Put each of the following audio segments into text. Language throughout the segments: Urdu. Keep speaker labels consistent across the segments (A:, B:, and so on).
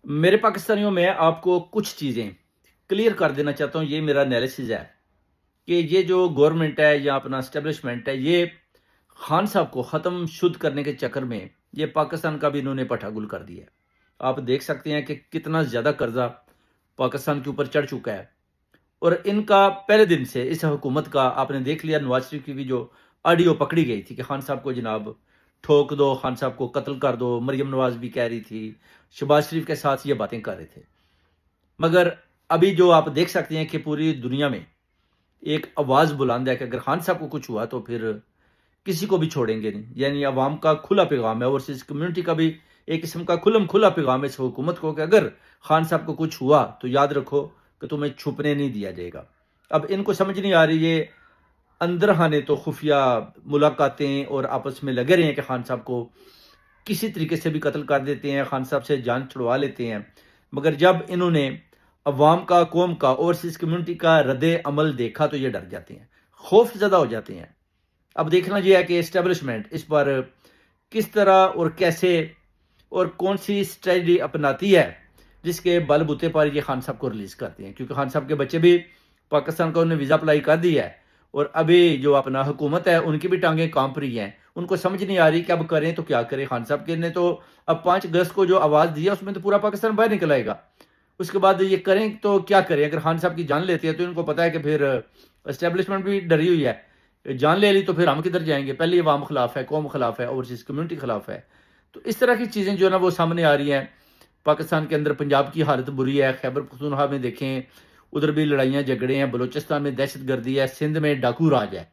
A: میرے پاکستانیوں میں آپ کو کچھ چیزیں کلیئر کر دینا چاہتا ہوں، یہ میرا انالیسز ہے کہ یہ جو گورنمنٹ ہے یا اپنا اسٹیبلشمنٹ ہے، یہ خان صاحب کو ختم شدھ کرنے کے چکر میں یہ پاکستان کا بھی انہوں نے پٹھا گل کر دیا ہے۔ آپ دیکھ سکتے ہیں کہ کتنا زیادہ قرضہ پاکستان کے اوپر چڑھ چکا ہے، اور ان کا پہلے دن سے اس حکومت کا آپ نے دیکھ لیا، نواز شریف کی بھی جو آڈیو پکڑی گئی تھی کہ خان صاحب کو جناب ٹھوک دو، خان صاحب کو قتل کر دو، مریم نواز بھی کہہ رہی تھی، شہباز شریف کے ساتھ یہ باتیں کر رہے تھے۔ مگر ابھی جو آپ دیکھ سکتے ہیں کہ پوری دنیا میں ایک آواز بلند ہے کہ اگر خان صاحب کو کچھ ہوا تو پھر کسی کو بھی چھوڑیں گے نہیں، یعنی عوام کا کھلا پیغام ہے، اوورسیز کمیونٹی کا بھی ایک قسم کا کھلا پیغام ہے اس حکومت کو کہ اگر خان صاحب کو کچھ ہوا تو یاد رکھو کہ تمہیں چھپنے نہیں دیا جائے گا۔ اب ان کو سمجھ نہیں آ رہی، یہ اندرہانے تو خفیہ ملاقاتیں اور آپس میں لگے رہے ہیں کہ خان صاحب کو کسی طریقے سے بھی قتل کر دیتے ہیں، خان صاحب سے جان چھڑوا لیتے ہیں۔ مگر جب انہوں نے عوام کا، قوم کا، اوورسیز کمیونٹی کا رد عمل دیکھا تو یہ ڈر جاتے ہیں، خوف زدہ ہو جاتے ہیں۔ اب دیکھنا یہ ہے کہ اسٹیبلشمنٹ اس پر کس طرح اور کیسے اور کون سی اسٹریٹجی اپناتی ہے جس کے بل بوتے پر یہ خان صاحب کو ریلیز کرتے ہیں، کیونکہ خان صاحب کے بچے بھی پاکستان کا انہوں نے ویزا اپلائی کر دیا ہے، اور ابھی جو اپنا حکومت ہے ان کی بھی ٹانگیں کانپ رہی ہیں، ان کو سمجھ نہیں آ رہی کہ اب کریں تو کیا کریں۔ خان صاحب کے نے تو اب 5 اگست کو جو آواز دیا اس میں تو پورا پاکستان باہر نکل آئے گا، اس کے بعد یہ کریں تو کیا کریں؟ اگر خان صاحب کی جان لیتے ہیں تو ان کو پتا ہے کہ پھر اسٹیبلشمنٹ بھی ڈری ہوئی ہے، جان لے لی تو پھر ہم کدھر جائیں گے؟ پہلے عوام خلاف ہے، قوم خلاف ہے، اوورسیز کمیونٹی خلاف ہے۔ تو اس طرح کی چیزیں جو ہے نا وہ سامنے آ رہی ہیں۔ پاکستان کے اندر پنجاب کی حالت بری ہے، خیبر پختونخوا میں دیکھیں ادھر بھی لڑائیاں جھگڑے ہیں، بلوچستان میں دہشت گردی ہے، سندھ میں ڈاکو راج ہے۔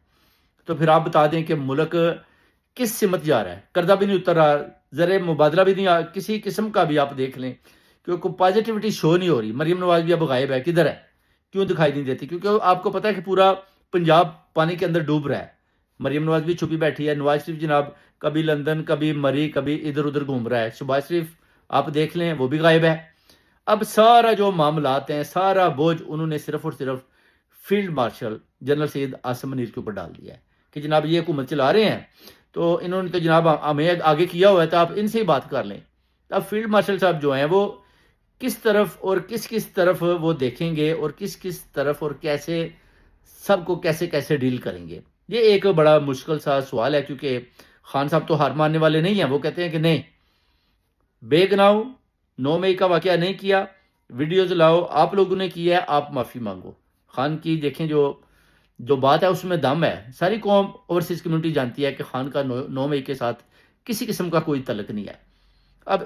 A: تو پھر آپ بتا دیں کہ ملک کس سمت جا رہا ہے، قرضہ بھی نہیں اتر رہا، زر مبادلہ بھی نہیں کسی قسم کا بھی آپ دیکھ لیں کیونکہ پازیٹیوٹی شو نہیں ہو رہی۔ مریم نواز بھی اب غائب ہے، کدھر ہے؟ کیوں دکھائی نہیں دیتی؟ کیونکہ آپ کو پتا ہے کہ پورا پنجاب پانی کے اندر ڈوب رہا ہے۔ مریم نواز بھی چھپی بیٹھی ہے، نواز شریف جناب کبھی لندن، کبھی مری، کبھی ادھر ادھر گھوم رہا ہے، شہباز شریف آپ دیکھ لیں وہ بھی غائب ہے۔ اب سارا جو معاملات ہیں، سارا بوجھ انہوں نے صرف اور صرف field marshal general Syed Asim Munir کے اوپر ڈال دیا ہے کہ جناب یہ حکومت چلا رہے ہیں، تو انہوں نے تو جناب ہمیں آگے کیا ہوا ہے، تو آپ ان سے ہی بات کر لیں۔ اب فیلڈ مارشل صاحب جو ہیں وہ کس طرف اور کس طرف وہ دیکھیں گے اور کس طرف اور کیسے سب کو کیسے کیسے ڈیل کریں گے، یہ ایک بڑا مشکل سا سوال ہے۔ کیونکہ خان صاحب تو ہار ماننے والے نہیں ہیں، وہ کہتے ہیں کہ نہیں، بے گناہوں 9 مئی کا واقعہ نہیں کیا، ویڈیوز لاؤ، آپ لوگوں نے کیا ہے، آپ معافی مانگو۔ خان کی دیکھیں جو بات ہے اس میں دم ہے، ساری قوم اوورسیز کمیونٹی جانتی ہے کہ خان کا 9 مئی کے ساتھ کسی قسم کا کوئی تعلق نہیں ہے۔ اب